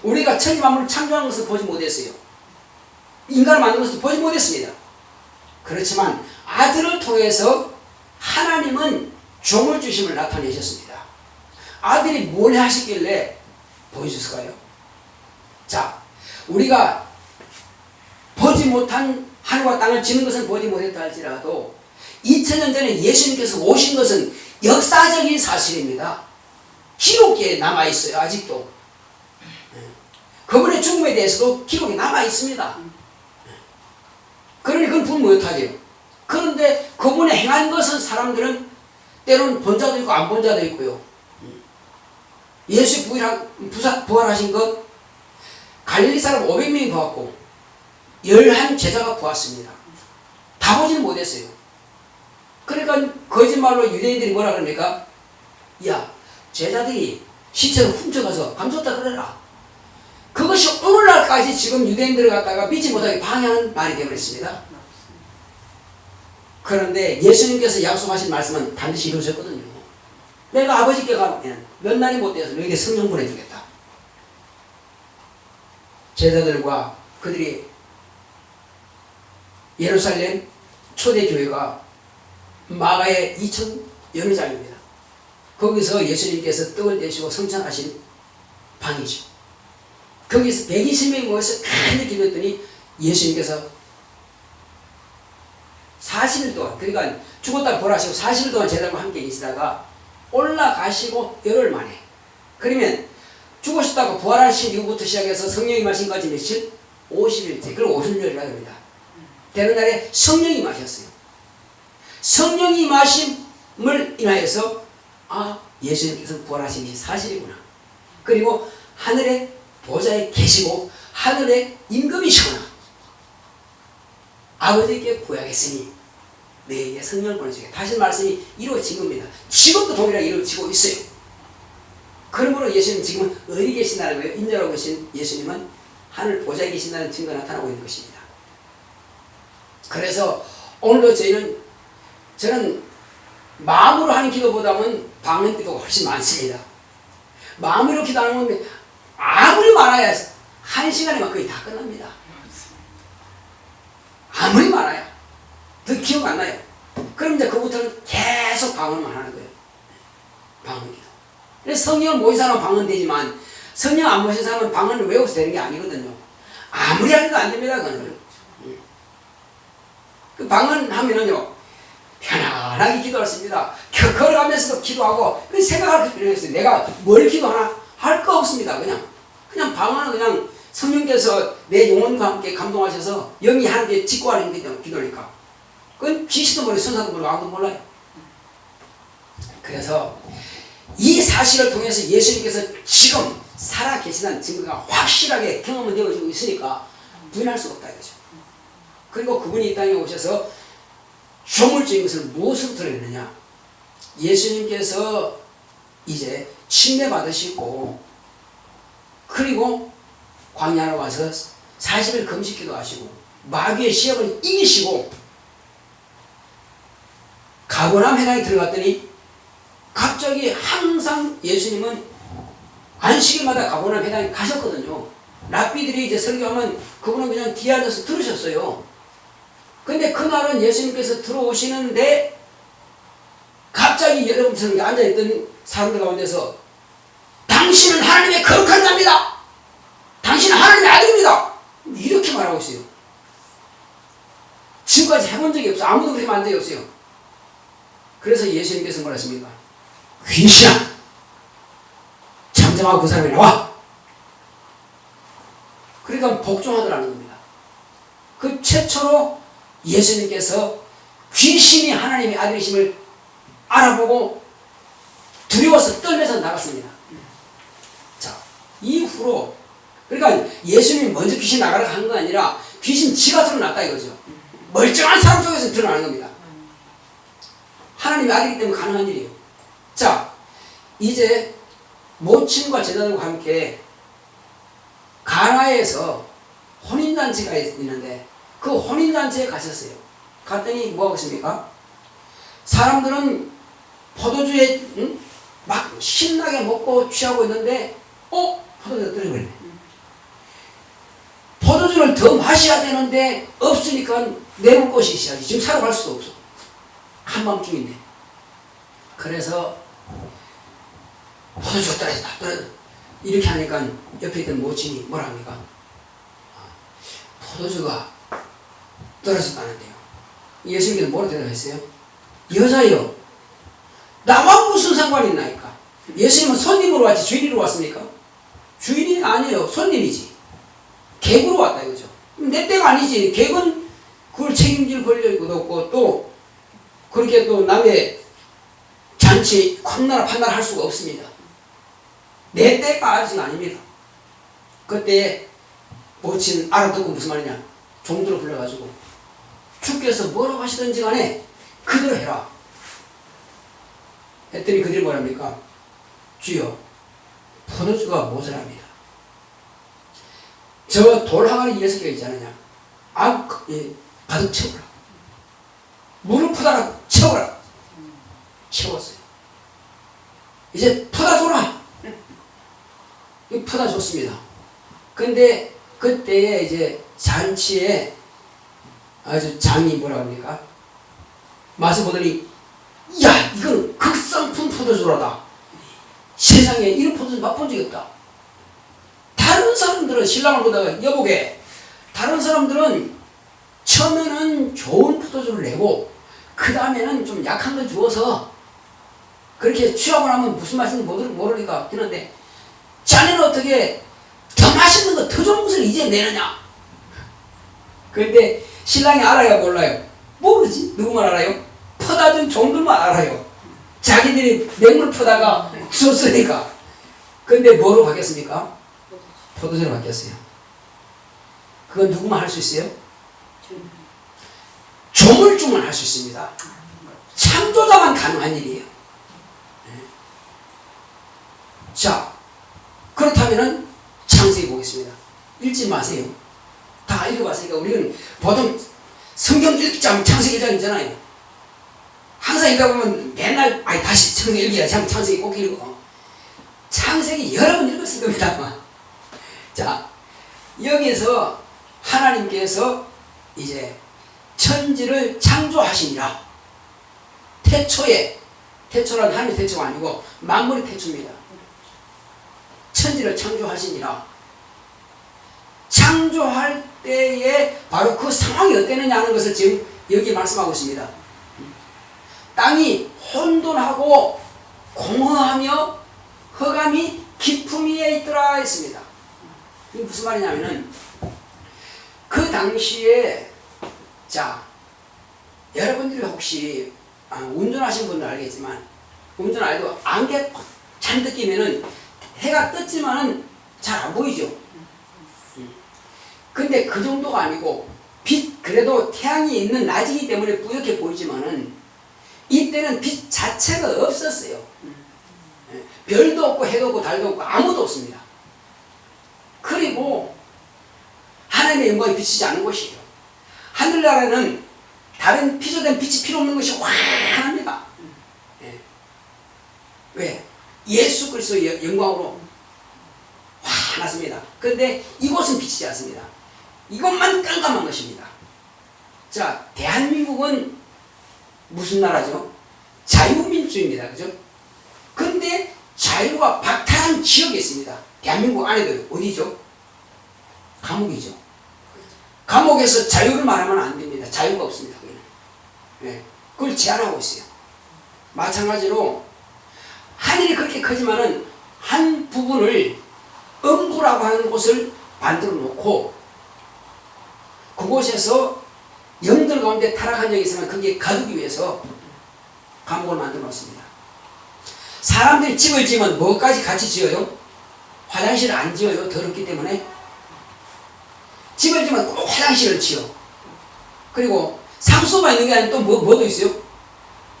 우리가 천지 만물을 창조한 것을 보지 못했어요. 인간을 만든 것을 보지 못했습니다. 그렇지만 아들을 통해서 하나님은 종을 주심을 나타내셨습니다. 아들이 뭘 하시길래 보여줬을까요? 자, 우리가 보지 못한 하늘과 땅을 지는 것은 보지 못했다 할지라도 2000년 전에 예수님께서 오신 것은 역사적인 사실입니다. 기록에 남아있어요. 아직도. 그분의 죽음에 대해서도 기록이 남아있습니다. 그러니 그건 불무효하죠. 그런데 그분의 행한 것은 사람들은 때로는 본 자도 있고 안 본 자도 있고요. 예수 부활하신 것 갈릴리 사람 500명이 보았고 11 제자가 보았습니다. 다 보지는 못했어요. 그러니까 거짓말로 유대인들이 뭐라 그럽니까? 야, 제자들이 시체를 훔쳐가서 감췄다 그래라. 그것이 오늘날까지 지금 유대인들을 갖다가 믿지 못하게 방해하는 말이 되어버렸습니다. 그런데 예수님께서 약속하신 말씀은 반드시 이루어졌거든요. 내가 아버지께 가면 몇 날이 못 되어서 너에게 성령 보내주겠다. 제자들과 그들이 예루살렘 초대교회가 마가의 2000여느 장입니다. 거기서 예수님께서 떡을 떼시고 성찬하신 방이죠. 거기서 120명이 모여서 간절히 기도했더니 예수님께서 40일 동안, 그러니까 죽었다 부활하시고 40일 동안 제자들과 함께 계시다가 올라가시고 열흘 만에, 그러면 죽으셨다고 부활하신 이후부터 시작해서 성령이 마신 까지 며칠? 50일째. 그걸 50열이라고 합니다. 되는 날에 성령이 마셨어요. 성령이 마심을 인하여서 예수님께서 부활하신 것이 사실이구나. 그리고 하늘에 보좌에 계시고 하늘에 임금이시구나. 아버지께 구하겠으니 너에게 성령을 보내주겠다. 다시 말씀이 이루어진 겁니다. 지금도 동일하게 이루어지고 있어요. 그러므로 예수님 지금 어디 계신다는 거예요? 인자로 계신 예수님은 하늘 보좌에 계신다는 증거가 나타나고 있는 것입니다. 그래서 오늘도 저는 마음으로 하는 기도보다는 방언 기도가 훨씬 많습니다. 마음으로 기도하는 건 아무리 많아야 1시간이면 거의 다 끝납니다. 아무리 많아야 더 기억 안 나요. 그럼 이제 그부터는 계속 방언만 하는 거예요. 방언 기도. 그래서 성령을 모신 사람은 방언 되지만 성령 안 모신 사람은 방언을 외워서 되는 게 아니거든요. 아무리 하려도 안 됩니다. 그거는. 그 방언 하면은요 편안하게 기도할 수 있습니다. 걸어가면서도 기도하고 생각할 필요가 없어요. 내가 뭘 기도하나 할 거 없습니다. 그냥 방언은 그냥 성령께서 내 영혼과 함께 감동하셔서 영이 하나님께 직구하는 기도니까. 그건 귀신도 모르고 선사도 모르고 아무도 몰라요. 그래서 이 사실을 통해서 예수님께서 지금 살아 계시다는 증거가 확실하게 경험은 되어지고 있으니까 부인할 수가 없다 이거죠. 그리고 그분이 이 땅에 오셔서 조물주인 것을 무엇으로 드러냈느냐? 예수님께서 이제 침례 받으시고 그리고 광야로 와서 40일 금식기도 하시고 마귀의 시험을 이기시고 가버나움 회당에 들어갔더니 갑자기 항상 예수님은 안식일마다 가버나움 회당에 가셨거든요. 랍비들이 이제 설교하면 그분은 그냥 뒤에 앉아서 들으셨어요. 근데 그날은 예수님께서 들어오시는데 갑자기 여러분처럼 앉아있던 사람들 가운데서 당신은 하나님의 거룩한 자입니다. 당신은 하나님의 아들입니다. 이렇게 말하고 있어요. 지금까지 해본 적이 없어요. 아무도 그렇게 한 적이 없어요. 그래서 예수님께서 뭐라 했습니까? 귀신아, 잠잠하고 그 사람이 나와. 그러니까 복종하더라는 겁니다. 그 최초로 예수님께서 귀신이 하나님의 아들이심을 알아보고 두려워서 떨면서 나갔습니다. 자, 이후로 그러니까 예수님이 먼저 귀신 나가라고 한 거 아니라 귀신 지가 드러났다 이거죠. 멀쩡한 사람 속에서 드러나는 겁니다. 하나님의 아들이기 때문에 가능한 일이에요. 자, 이제 모친과 제자들과 함께 가나에서 혼인잔치가 있는데 그 혼인잔치에 가셨어요. 갔더니 뭐하고 있습니까? 사람들은 포도주에 막 신나게 먹고 취하고 있는데 포도주가 떨어져버리네. 포도주를 더 마셔야 되는데 없으니까 내놓을 곳이 있어야지. 지금 사러 갈 수도 없어. 한밤중인데. 그래서 포도주가 떨어진다. 이렇게 하니까 옆에 있던 모친이 뭐라 합니까? 포도주가 떨어졌다는데요. 예수님께서 뭐라 대답했어요? 여자여, 나와 무슨 상관이 있나이까? 예수님은 손님으로 왔지 주인으로 왔습니까? 주인이 아니에요. 손님이지. 객으로 왔다 이거죠. 내 때가 아니지. 객은 그걸 책임질 권력도 없고 또 그렇게 또 남의 잔치 컵나라 판단을 할 수가 없습니다. 내 때가 아직 아닙니다. 그때 모친 알아듣고 무슨 말이냐, 종들을 불러가지고 주께서 뭐라고 하시든지 간에 그대로 해라 했더니 그들이 뭐랍니까? 주여, 포도주가 모자랍니다. 저 돌 항아리 6개가 있지 않느냐, 가득 채워라. 물을 퍼다가 채워라. 채웠어요. 이제 퍼다 줘라. 퍼다 줬습니다. 근데 그때에 이제 잔치에 아주 장이 뭐라 합니까? 맛을 보더니, 야, 이건 극상품 포도주라다. 세상에 이런 포도주 맛본 적이 없다. 다른 사람들은 신랑을 보다가 여보게, 다른 사람들은 처음에는 좋은 포도주를 내고 그 다음에는 좀 약한 걸 주어서 그렇게 취하고 나면 무슨 맛인지 모르니까 그런데 자네는 어떻게 더 맛있는 거, 더 좋은 것을 이제 내느냐? 근데 신랑이 알아요, 몰라요? 모르지. 누구만 알아요? 퍼다 준 종들만 알아요. 자기들이 맹물 퍼다가 줬으니까. 근데 뭐로 바뀌었습니까? 포도주로 바뀌었어요. 그건 누구만 할 수 있어요? 조물주만 할 수 있습니다. 창조자만 가능한 일이에요. 자, 그렇다면은 창세기 보겠습니다. 읽지 마세요. 다 읽어봤으니까. 우리는 보통 성경 읽기 장 창세기 1장이잖아요. 항상 읽다 보면 맨날 다시 창세기 읽기야. 창세기 꼭 읽어. 창세기 여러 번 읽었을 겁니다 아마. 자, 여기서 하나님께서 이제 천지를 창조하시니라. 태초에, 태초란 하나님의 태초가 아니고 만물의 태초입니다. 천지를 창조하시니라. 창조할 때에 바로 그 상황이 어땠느냐 하는 것을 지금 여기 말씀하고 있습니다. 땅이 혼돈하고 공허하며 흑암이 깊음 위에 있더라 했습니다. 이게 무슨 말이냐면은 그 당시에, 자, 여러분들이 혹시 운전하신 분들 알겠지만 운전 안 해도 안개 잔뜩 끼면은 해가 떴지만은 잘 안 보이죠. 근데 그 정도가 아니고 빛, 그래도 태양이 있는 낮이기 때문에 뿌옇게 보이지만은 이때는 빛 자체가 없었어요. 별도 없고 해도 없고 달도 없고 아무도 없습니다. 그리고 하나님의 영광이 비치지 않는 곳이에요. 하늘나라는 다른 피조된 빛이 필요 없는 것이 환합니다. 왜? 예수 그리스도의 영광으로 환하습니다. 그런데 이곳은 비치지 않습니다. 이것만 깜깜한 것입니다. 자, 대한민국은 무슨 나라죠? 자유민주입니다. 그죠? 근데 자유가 박탈한 지역이 있습니다. 대한민국 안에도 어디죠? 감옥이죠. 감옥에서 자유를 말하면 안 됩니다. 자유가 없습니다. 네. 그걸 제한하고 있어요. 마찬가지로 하늘이 그렇게 크지만은 한 부분을 음부라고 하는 곳을 만들어 놓고 그곳에서 영들 가운데 타락한 적이 있으면 거기에 가두기 위해서 감옥을 만들어 놓습니다. 사람들이 집을 지으면 뭐까지 같이 지어요? 화장실을 안 지어요. 더럽기 때문에. 집을 지으면 꼭 화장실을 지어. 그리고 상수도가 있는 게 아니라 또 뭐도 있어요?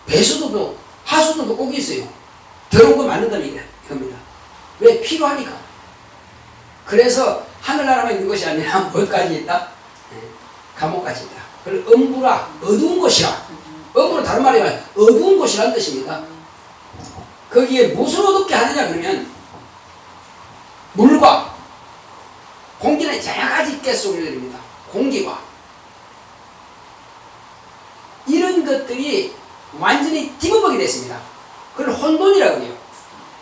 배수도도 하수도도 꼭 있어요. 더러운 거 만든다는 겁니다. 왜? 필요하니까. 그래서 하늘나라만 있는 것이 아니라 뭘까지 있다? 감옥까지 있다. 그걸 음부라, 어두운 곳이라. 음부는 다른 말이 아니라 어두운 곳이라는 뜻입니다. 거기에 무엇을 어둡게 하느냐 그러면 물과 공기는 여러 가지 가스를 내립니다. 공기와 이런 것들이 완전히 뒤집어지게 됐습니다. 그걸 혼돈이라고 해요.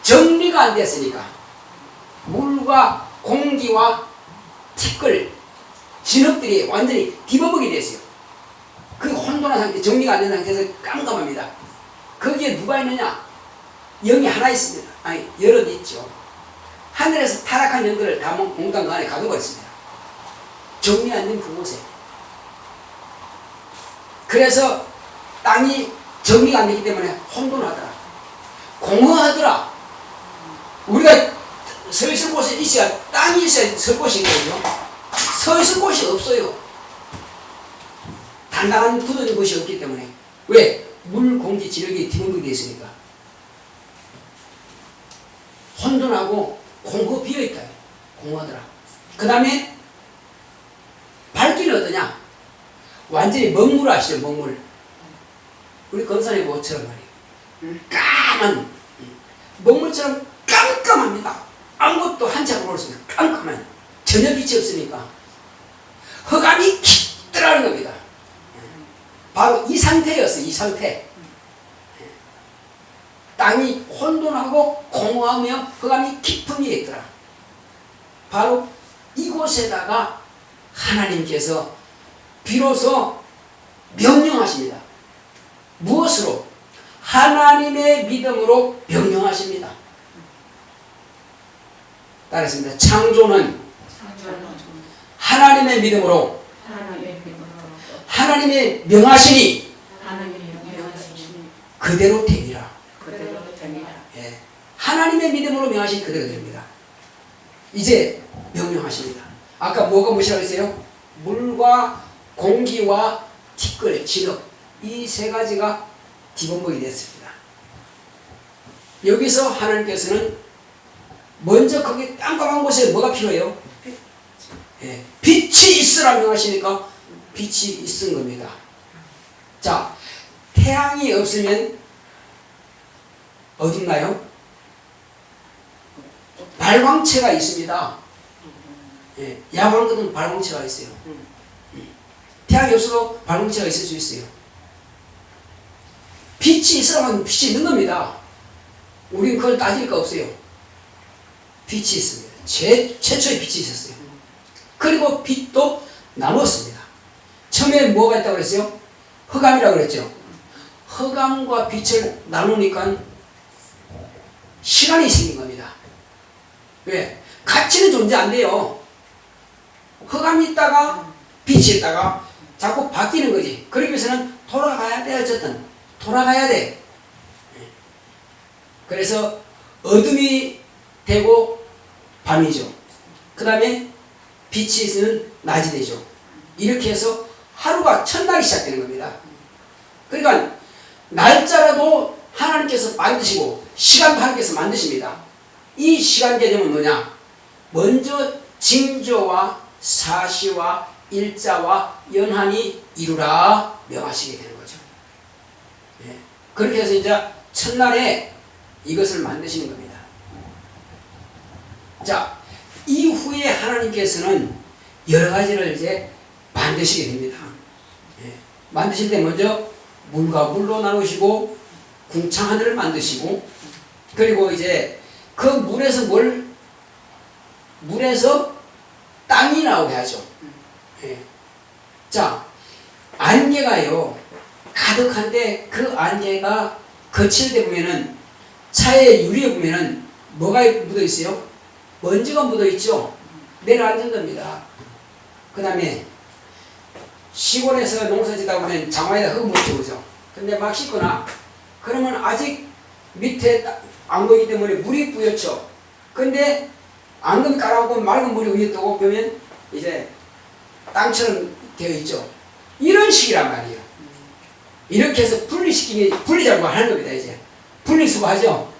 정리가 안 됐으니까 물과 공기와 티끌 진흙들이 완전히 뒤집어지게 됐어요. 그 혼돈한 상태, 정리가 안 된 상태에서 깜깜합니다. 거기에 누가 있느냐? 영이 하나 있습니다. 아니 여럿 있죠. 하늘에서 타락한 영들을 다 몽땅 그 안에 가두고 있습니다. 정리 안 된 그곳에. 그래서 땅이 정리가 안 되기 때문에 혼돈하더라. 공허하더라. 우리가 서 있을 곳에 있어야 땅이 있어야 설 곳이 있거든요. 서 있을 곳이 없어요. 단단한 굳어진 곳이 없기 때문에. 왜? 물, 공기, 지력이 뒤집어지게 되어 있으니까. 혼돈하고 공허 비어있다. 공허하더라. 그 다음에 밝기는 어떠냐? 완전히 먹물 아시죠? 먹물. 우리 건산의 모처럼 말이에요. 까만 먹물처럼 깜깜합니다. 아무것도 한참 모르겠습니다. 깜깜한 전혀 빛이 없으니까 흑암이 깊더라는 겁니다. 바로 이 상태였어요. 이 상태. 땅이 혼돈하고 공허하며 흑암이 깊은 게 있더라. 바로 이곳에다가 하나님께서 비로소 명령하십니다. 무엇으로? 하나님의 믿음으로 명령하십니다. 따라했습니다. 창조는 하나님의 믿음으로 하나님의 명하시니 그대로 되리라. 예. 하나님의 믿음으로 명하시니 그대로 됩니다. 이제 명령하십니다. 아까 뭐가 무시라고 했어요? 물과 공기와 티끌, 진흙 이 세 가지가 뒤범벅이 됐습니다. 여기서 하나님께서는 먼저 거기 깜깜한 곳에 뭐가 필요해요? 예, 빛이 있으라 명하시니까 빛이 있은 겁니다. 자, 태양이 없으면 어딘가요? 발광체가 있습니다. 예, 야광 같은 발광체가 있어요. 태양이 없어도 발광체가 있을 수 있어요. 빛이 있으라면 빛이 있는 겁니다. 우리는 그걸 따질 거 없어요. 빛이 있습니다. 최초의 빛이 있었어요. 그리고 빛도 나눴습니다. 처음에 뭐가 있다고 그랬어요? 흑암이라고 그랬죠. 흑암과 빛을 나누니까 시간이 생긴 겁니다. 왜? 같이는 존재 안 돼요. 흑암이 있다가 빛이 있다가 자꾸 바뀌는 거지. 그러기 위해서는 돌아가야 돼. 어쨌든 돌아가야 돼. 그래서 어둠이 되고 밤이죠. 그 다음에 빛이 있으면 낮이 되죠. 이렇게 해서 하루가 첫날이 시작되는 겁니다. 그러니까 날짜라도 하나님께서 만드시고 시간도 하나님께서 만드십니다. 이 시간 개념은 뭐냐? 먼저 징조와 사시와 일자와 연한이 이루라 명하시게 되는 거죠. 네. 그렇게 해서 이제 첫날에 이것을 만드시는 겁니다. 자, 이후에 하나님께서는 여러 가지를 이제 만드시게 됩니다. 네. 만드실 때 먼저 물과 물로 나누시고 궁창 하늘을 만드시고 그리고 이제 그 물에서 땅이 나오게 하죠. 예. 자, 안개가요 가득한데 그 안개가 거칠 때 보면은 차의 유리에 보면은 뭐가 묻어 있어요? 먼지가 묻어 있죠. 내려앉은 겁니다. 그 다음에 시골에서 농사 짓다 보면 장화에다 흙 묻히고 오죠. 근데 막 씻거나 그러면 아직 밑에 앙금이기 때문에 물이 뿌옇죠. 근데 앙금이 깔아놓고 맑은 물이 위에 떠고 보면 이제 땅처럼 되어 있죠. 이런 식이란 말이에요. 이렇게 해서 분리작업을 하는 겁니다. 이제 분리수거하죠.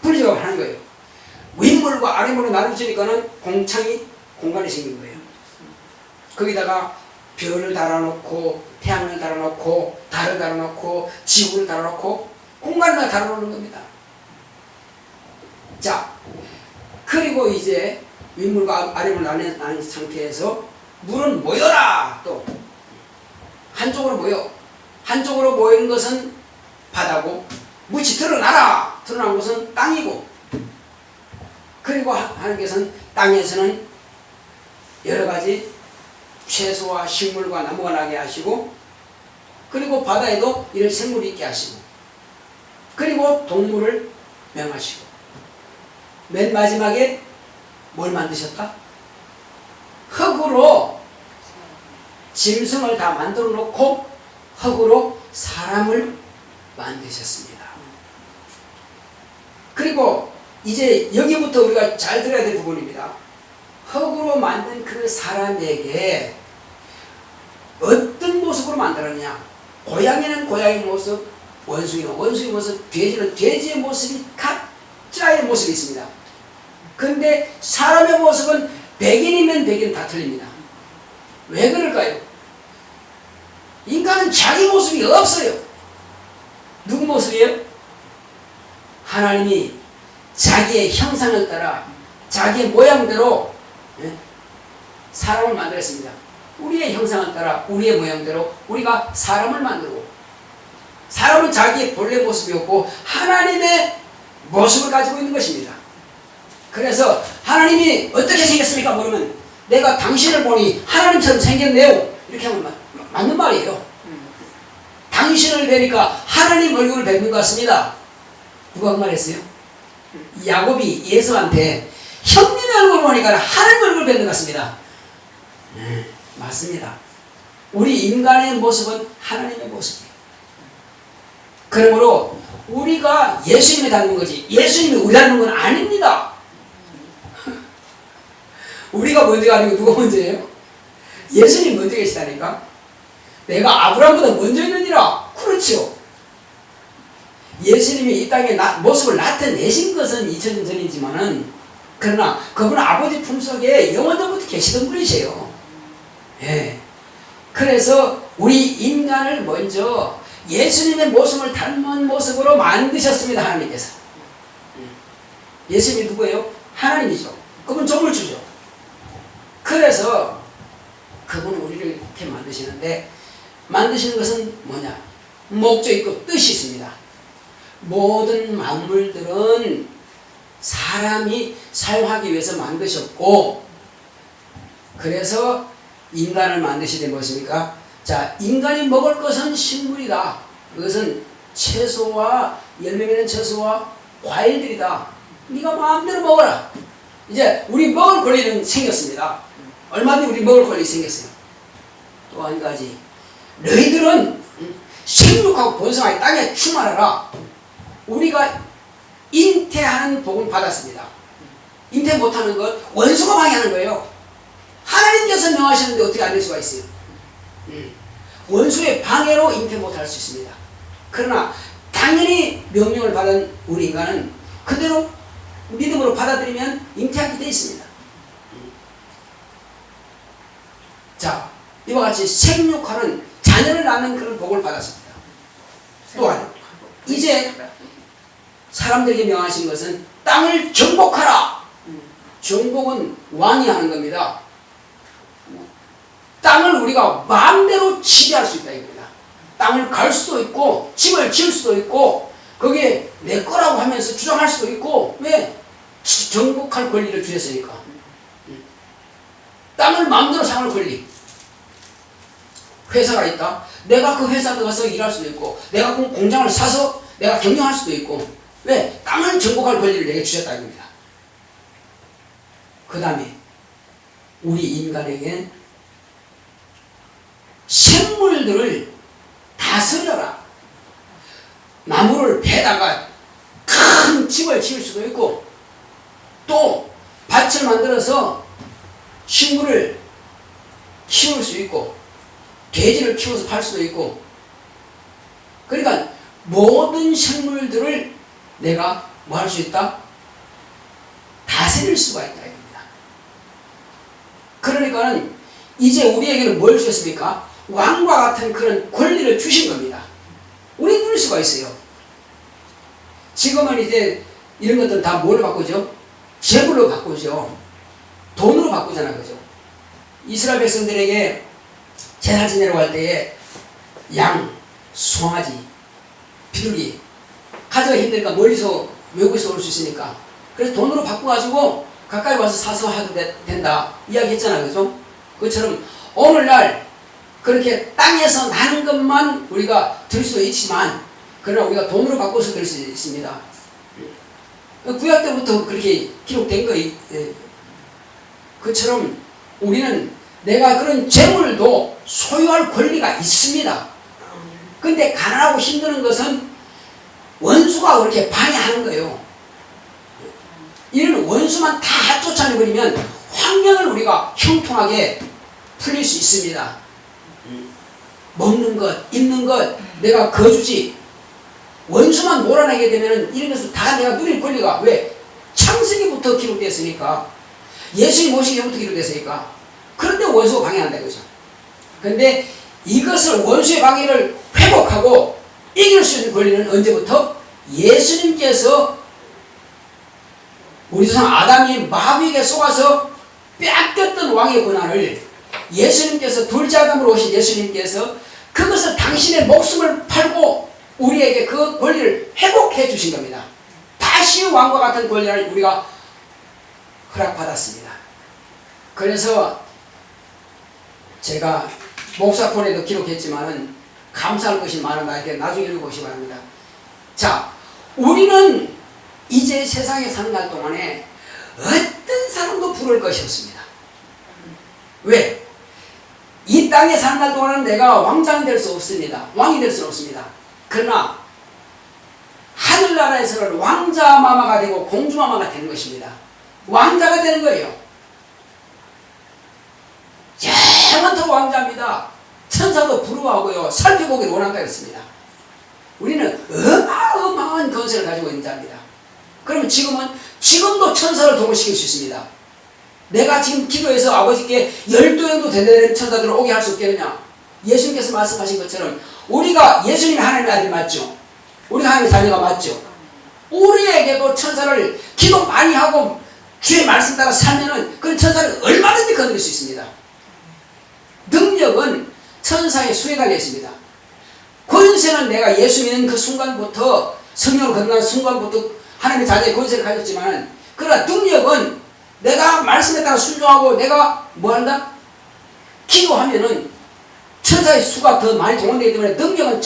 분리작업을 하는 거예요. 윗물과 아랫물로 나눠지니까는 공간이 생긴 거예요. 거기다가 별을 달아놓고 태양을 달아놓고 달을 달아놓고 지구를 달아놓고 공간을 달아놓는 겁니다. 자, 그리고 이제 윗물과 아랫물 나눈 상태에서 물은 모여라. 또 한쪽으로 모여. 한쪽으로 모이는 것은 바다고, 묻이 드러나라. 드러난 것은 땅이고, 그리고 하나님께서는 땅에서는 여러 가지 채소와 식물과 나무가 나게 하시고, 그리고 바다에도 이런 생물이 있게 하시고, 그리고 동물을 명하시고, 맨 마지막에 뭘 만드셨다? 흙으로 짐승을 다 만들어 놓고 흙으로 사람을 만드셨습니다. 그리고 이제 여기부터 우리가 잘 들어야 될 부분입니다. 흙으로 만든 그 사람에게 어떤 모습으로 만들었냐? 고양이는 고양이 모습, 원숭이는 원숭이 모습, 돼지는 돼지의 모습이 각자의 모습이 있습니다. 근데 사람의 모습은 백인이면 백인 다 틀립니다. 왜 그럴까요? 인간은 자기 모습이 없어요. 누구 모습이에요? 하나님이 자기의 형상을 따라 자기의 모양대로 사람을 만들었습니다. 우리의 형상을 따라 우리의 모양대로 우리가 사람을 만들고, 사람은 자기의 본래 모습이었고 하나님의 모습을 가지고 있는 것입니다. 그래서 하나님이 어떻게 생겼습니까? 모르면 내가 당신을 보니 하나님처럼 생겼네요. 이렇게 하면 맞는 말이에요. 당신을 뵈니까 하나님 얼굴을 뵙는 것 같습니다. 누가 그 말했어요? 야곱이 예수한테 형님의 얼굴을 보니까 하나님 얼굴을 뵙는 것 같습니다. 맞습니다. 우리 인간의 모습은 하나님의 모습이에요. 그러므로 우리가 예수님을 닮은 거지 예수님이 우리 닮은 건 아닙니다. 우리가 먼저가 아니고 누가 먼저예요? 예수님 먼저 계시다니까. 내가 아브라함보다 먼저 있느니라. 그렇죠. 예수님이 이 땅에 모습을 나타내신 것은 2000년 전이지만은, 그러나 그분은 아버지 품속에 영원전부터 계시던 분이세요. 예. 그래서 우리 인간을 먼저 예수님의 모습을 닮은 모습으로 만드셨습니다. 하나님께서. 예수님이 누구예요? 하나님이죠. 그분 조물주죠. 그래서 그분은 우리를 이렇게 만드시는데, 만드시는 것은 뭐냐? 목적 있고 뜻이 있습니다. 모든 만물들은 사람이 사용하기 위해서 만드셨고, 그래서 인간을 만드시되 무엇입니까? 자, 인간이 먹을 것은 식물이다. 그것은 채소와 열매 맺는 채소와 과일들이다. 네가 마음대로 먹어라. 이제 우리 먹을 권리는 생겼습니다. 얼마든지 우리 먹을 권리 생겼어요. 또 한 가지, 너희들은 생육하고 번성하여 땅에 충만하라. 우리가 잉태하는 복을 받았습니다. 잉태 못하는 것 원수가 방해하는 거예요. 하나님께서 명하시는데 어떻게 안 될 수가 있어요? 원수의 방해로 잉태 못할 수 있습니다. 그러나 당연히 명령을 받은 우리 인간은 그대로 믿음으로 받아들이면 잉태하게 되어 있습니다. 자, 이와 같이 생육하는 자녀를 낳는 그런 복을 받았습니다. 또한 이제 사람들에게 명하신 것은 땅을 정복하라. 정복은 왕이 하는 겁니다. 땅을 우리가 마음대로 지배할 수 있다 이겁니다. 땅을 갈 수도 있고 집을 지을 수도 있고 그게 내 거라고 하면서 주장할 수도 있고, 왜? 정복할 권리를 주셨으니까. 땅을 마음대로 사용할 권리. 회사가 있다. 내가 그 회사 들어가서 일할 수도 있고, 내가 그 공장을 사서 내가 경영할 수도 있고, 왜? 땅을 정복할 권리를 내게 주셨다 이겁니다. 그 다음에 우리 인간에게는 생물들을 다스려라. 나무를 베다가 큰 집을 지을 수도 있고, 또 밭을 만들어서 식물을 키울 수 있고, 돼지를 키워서 팔 수도 있고, 그러니까 모든 생물들을 내가 뭐 할 수 있다? 다스릴 수가 있다 이겁니다. 그러니까는 이제 우리에게는 뭘 주셨습니까? 왕과 같은 그런 권리를 주신 겁니다. 우리 누릴 수가 있어요. 지금은 이제 이런 것들은 다 뭘로 바꾸죠? 재물로 바꾸죠. 돈으로 바꾸잖아, 그죠? 이스라엘 백성들에게 제사 지내러 갈 때에 양, 송아지, 비둘기 가져가 힘드니까 멀리서 외국에서 올 수 있으니까 그래서 돈으로 바꿔가지고 가까이 와서 사서 하도 된다 이야기했잖아, 그죠? 그것처럼 오늘날 그렇게 땅에서 나는 것만 우리가 들 수 있지만 그러나 우리가 돈으로 바꿔서 들 수 있습니다. 구약 때부터 그렇게 기록된 거예요. 그처럼 우리는 내가 그런 재물도 소유할 권리가 있습니다. 근데 가난하고 힘드는 것은 원수가 그렇게 방해하는 거예요. 이런 원수만 다 쫓아내버리면 환경을 우리가 형통하게 풀릴 수 있습니다. 먹는 것, 입는 것, 내가 거주지. 원수만 몰아내게 되면 이런 것을 다 내가 누릴 권리가 왜? 창세기부터 기록됐으니까. 예수님 오시기 전부터 기록됐으니까. 그런데 원수가 방해한다 이거죠. 그런데 이것을 원수의 방해를 회복하고 이길 수 있는 권리는 언제부터? 예수님께서 우리 조상 아담이 마귀에게 속아서 빼앗겼던 왕의 권한을 예수님께서 둘째 아담으로 오신 예수님께서 그것을 당신의 목숨을 팔고 우리에게 그 권리를 회복해 주신 겁니다. 다시 왕과 같은 권리를 우리가 허락받았습니다. 그래서 제가 목사폰에도 기록했지만은 감사할 것이 많은다. 이렇게 나중에 읽어보시기 바랍니다. 자, 우리는 이제 세상에 사는 날 동안에 어떤 사람도 부를 것이 없습니다. 왜? 이 땅에 사는 날 동안은 내가 왕자는 될 수 없습니다. 왕이 될 수는 없습니다. 그러나 하늘나라에서는 왕자마마가 되고 공주마마가 되는 것입니다. 왕자가 되는 거예요. 영원토록 왕자입니다. 천사도 부러워하고요. 살펴보기를 원한다 했습니다. 우리는 어마어마한 건설을 가지고 있는 자입니다. 그러면 지금도 천사를 동원시킬 수 있습니다. 내가 지금 기도해서 아버지께 12영도 되는 천사들을 오게 할 수 없겠느냐? 예수님께서 말씀하신 것처럼 우리가 예수님이 하나님의 아들 맞죠? 우리가 하나님의 자녀가 맞죠? 우리에게도 천사를 기도 많이 하고 주의 말씀 따라 살면은 그 천사를 얼마든지 건드릴 수 있습니다. 능력은 천사의 수에 달려 있습니다. 권세는 내가 예수 믿는 그 순간부터 성령을 건너는 순간부터 하나님의 자녀의 권세를 가졌지만 그러나 능력은 내가 말씀에 따라 순종하고 내가 뭐 한다? 기도하면은 천사의 수가 더 많이 동원되기 때문에 능력은